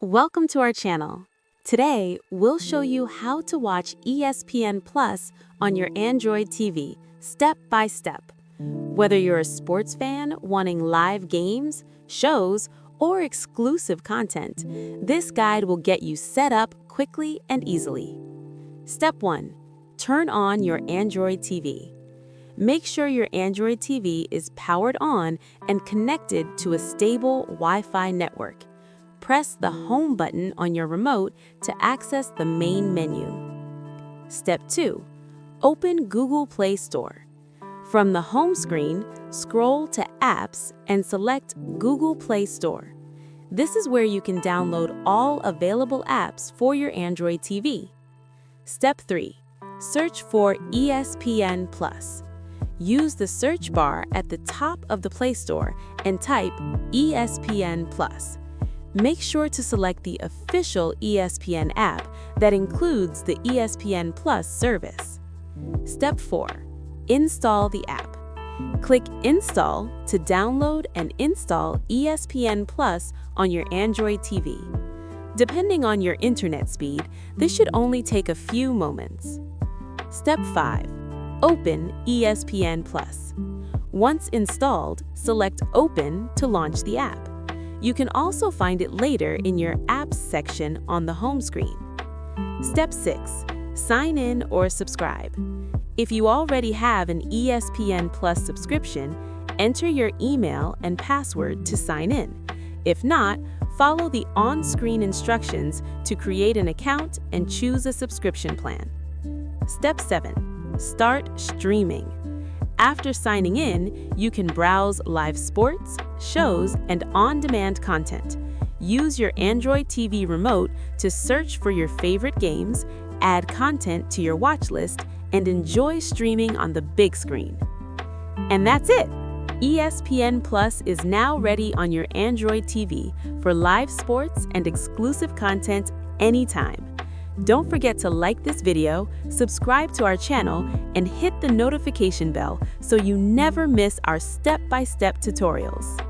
Welcome to our channel. Today, we'll show you how to watch ESPN Plus on your Android TV, step by step. Whether you're a sports fan wanting live games, shows, or exclusive content, this guide will get you set up quickly and easily. Step 1. Turn on your Android TV. Make sure your Android TV is powered on and connected to a stable Wi-Fi network. Press the Home button on your remote to access the main menu. Step 2. Open Google Play Store. From the home screen, scroll to Apps and select Google Play Store. This is where you can download all available apps for your Android TV. Step 3. Search for ESPN Plus. Use the search bar at the top of the Play Store and type ESPN Plus. Make sure to select the official ESPN app that includes the ESPN Plus service. Step 4. Install the app. Click Install to download and install ESPN Plus on your Android TV. Depending on your internet speed, this should only take a few moments. Step 5. Open ESPN Plus. Once installed, select Open to launch the app. You can also find it later in your Apps section on the home screen. Step 6. Sign in or subscribe. If you already have an ESPN Plus subscription, enter your email and password to sign in. If not, follow the on-screen instructions to create an account and choose a subscription plan. Step 7. Start streaming. After signing in, you can browse live sports, shows, and on-demand content. Use your Android TV remote to search for your favorite games, add content to your watch list, and enjoy streaming on the big screen. And that's it! ESPN Plus is now ready on your Android TV for live sports and exclusive content anytime. Don't forget to like this video, subscribe to our channel, and hit the notification bell so you never miss our step-by-step tutorials.